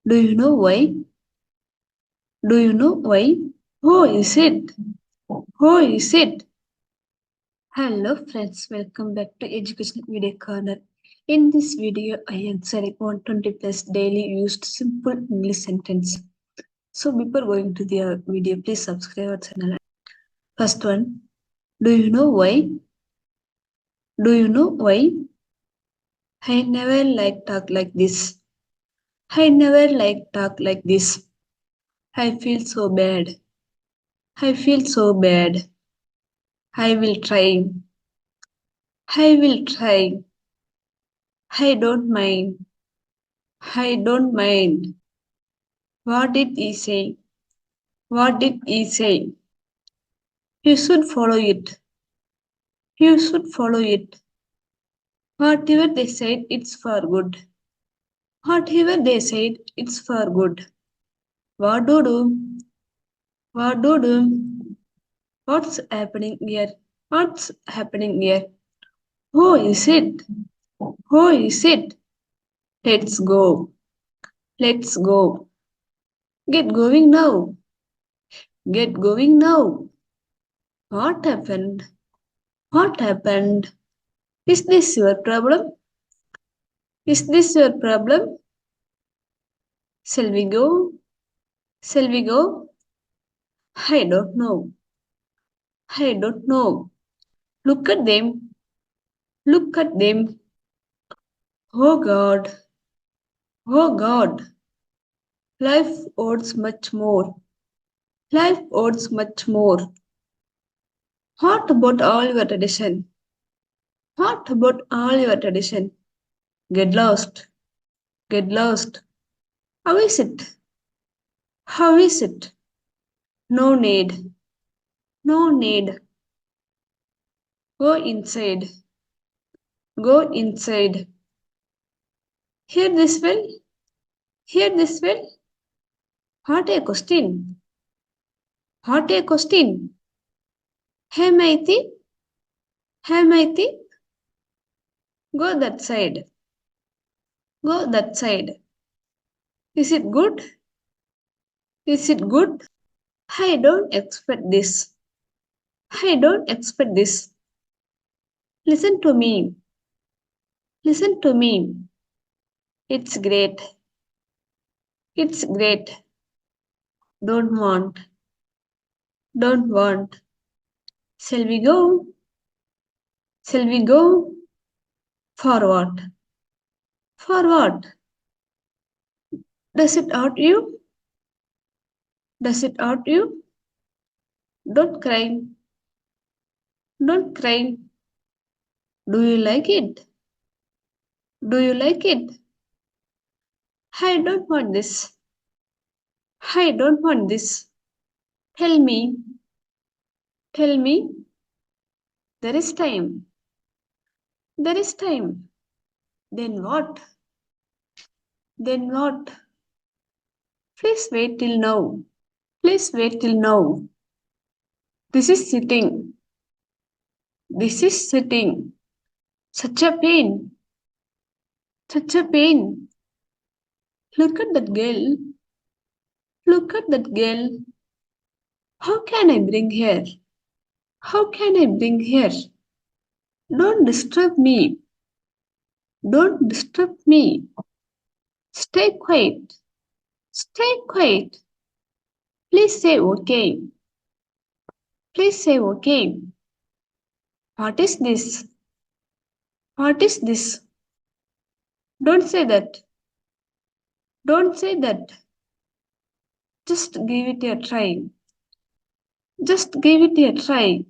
Do you know why? Do you know why? Who is it? Who is it? Hello friends, welcome back to Educational Video Corner. In this video, I am sharing 120 plus daily used simple English sentence. So before going to the video, please subscribe our channel. First one, do you know why? Do you know why? I never like talk like this. I never like talk like this. I feel so bad. I feel so bad. I will try. I will try. I don't mind. I don't mind. What did he say? What did he say? You should follow it. You should follow it. Whatever they said, it's for good. Whatever they said, it's for good. What do do? What do do? What's happening here? What's happening here? Who is it? Who is it? Let's go. Let's go. Get going now. Get going now. What happened? What happened? Is this your problem? Is this your problem? Shall we go? Shall we go? I don't know. I don't know. Look at them. Look at them. Oh God. Oh God. Life owes much more. Life owes much more. What about all your tradition? What about all your tradition? Get lost. Get lost. How is it? How is it? No need. No need. Go inside. Go inside. Hear this well? Hear this well? What a question. What a question. Hey Maiti. Hey Maiti. Go that side. Go that side. Is it good? Is it good? I don't expect this. I don't expect this. Listen to me. Listen to me. It's great. It's great. Don't want. Don't want. Shall we go? Shall we go? For what? For what? Does it hurt you? Does it hurt you? Don't cry. Don't cry. Do you like it? Do you like it? I don't want this. I don't want this. Tell me. Tell me. There is time. There is time. Then what? Then what? Please wait till now. Please wait till now. This is sitting. This is sitting. Such a pain. Such a pain. Look at that girl. Look at that girl. How can I bring her? How can I bring her? Don't disturb me. Don't disturb me. Stay quiet. Stay quiet. Please say okay. Please say okay. What is this? What is this? Don't say that. Don't say that. Just give it a try. Just give it a try.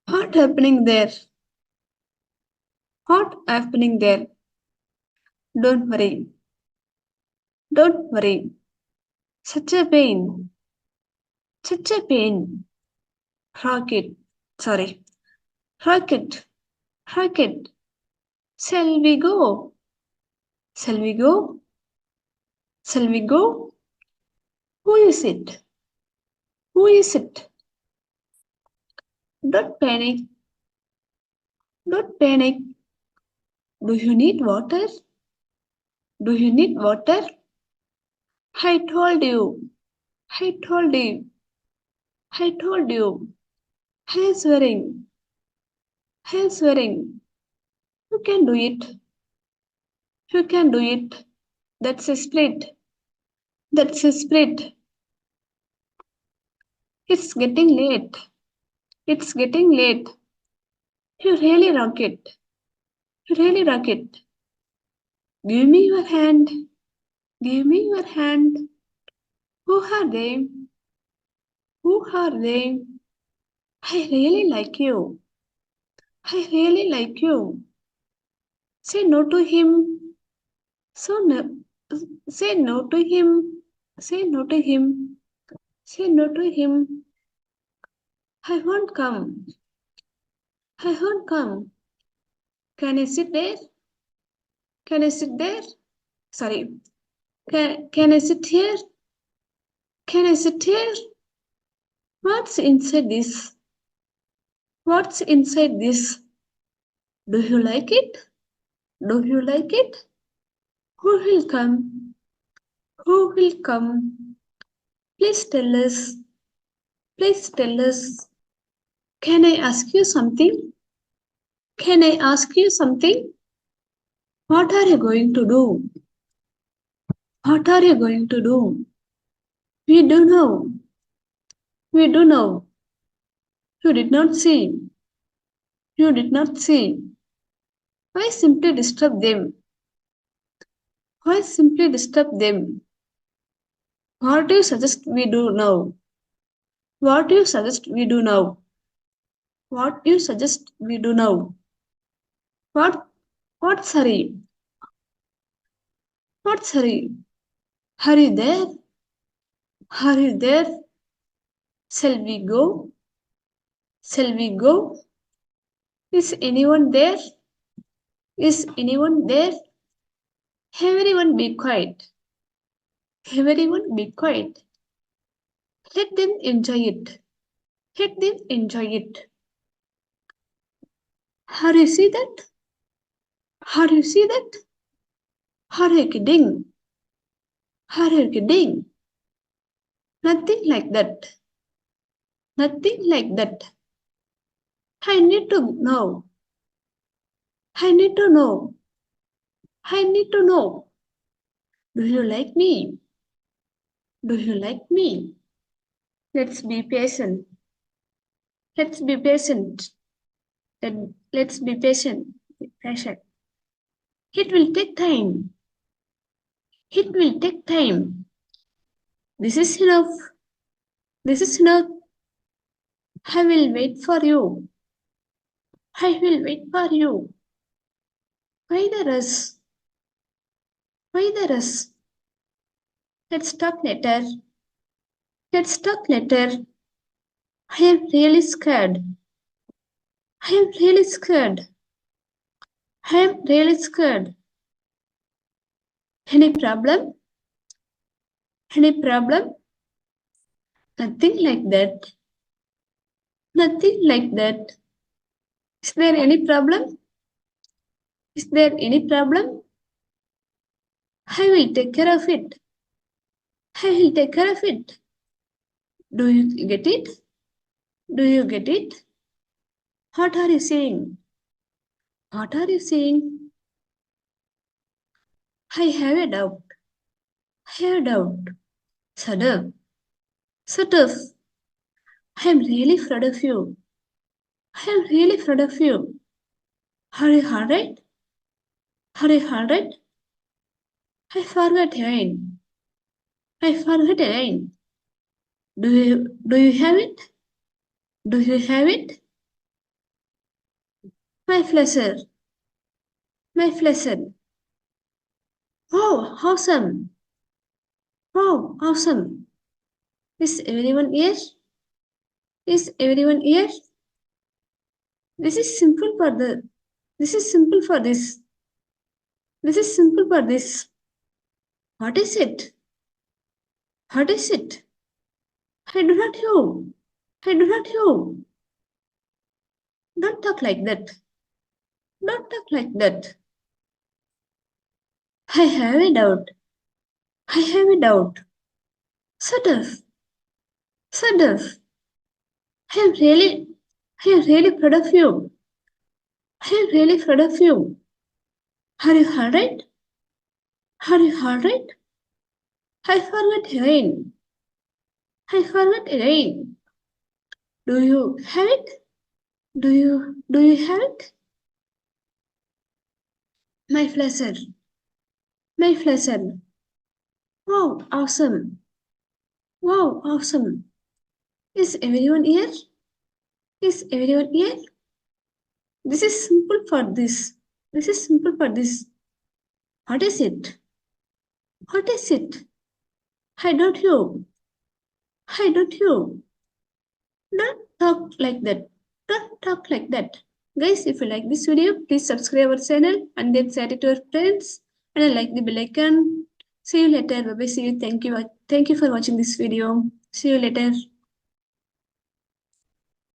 What happening there? What happening there? Don't worry. Don't worry. Such a pain. Such a pain. Rocket. Sorry. Rocket. Rocket. Shall we go? Shall we go? Shall we go? Who is it? Who is it? Don't panic. Don't panic. Do you need water? Do you need water? I told you. I told you. I told you. I am swearing. I am swearing. You can do it. You can do it. That's a split. That's a split. It's getting late. It's getting late. You really rock it. You really rock it. Give me your hand. Give me your hand. Who are they? Who are they? I really like you. I really like you. Say no to him. So no. Say no to him. Say no to him. Say no to him. I won't come. I won't come. Can I sit there? Can I sit there? Sorry. Can I sit here? Can I sit here? What's inside this? What's inside this? Do you like it? Do you like it? Who will come? Who will come? Please tell us. Please tell us. Can I ask you something? Can I ask you something? What are you going to do? What are you going to do? We do know. We do know. You did not see. You did not see. Why simply disturb them? Why simply disturb them? What do you suggest we do now? What do you suggest we do now? What do you suggest we do now? What? What's hurry? What's hurry? Hurry there? Hurry there? Shall we go? Shall we go? Is anyone there? Is anyone there? Everyone be quiet. Everyone be quiet. Let them enjoy it. Let them enjoy it. How do you see that? How do you see that? How are you kidding? How are you kidding? Nothing like that. Nothing like that. I need to know. I need to know. I need to know. Do you like me? Do you like me? Let's be patient. Let's be patient. Let's be patient. Patient. It will take time. It will take time. This is enough. This is enough. I will wait for you. I will wait for you. Why the rush? Why the rush? Let's talk later. Let's talk later. I am really scared. I am really scared. I am really scared. Any problem? Any problem? Nothing like that. Nothing like that. Is there any problem? Is there any problem? I will take care of it. I will take care of it. Do you get it? Do you get it? What are you saying? What are you saying? I have a doubt. I have a doubt. Shut up. Shut up. I am really proud of you. I am really proud of you. Are you alright? Are you alright? I forgot again. I forgot again. Do you have it? Do you have it? My pleasure. My pleasure. Oh, awesome. Oh, awesome. Is everyone here? Is everyone here? This is simple for the. This is simple for this. This is simple for this. What is it? What is it? I do not know. I do not know. Don't talk like that. Don't talk like that. I have a doubt. I have a doubt. Shut up. Shut up. I am really, I am really proud of you. I am really proud of you. Are you alright? Are you alright? I forgot again. I forgot again. Do you have it? Do you have it? My pleasure. My pleasure. Wow, awesome. Wow, awesome. Is everyone here? Is everyone here? This is simple for this. This is simple for this. What is it? What is it? I don't you. I don't you. Don't talk like that. Don't talk like that. Guys, if you like this video, please subscribe our channel and then share it to your friends. And like the bell icon. See you later. Bye bye. See you. Thank you. Thank you for watching this video. See you later.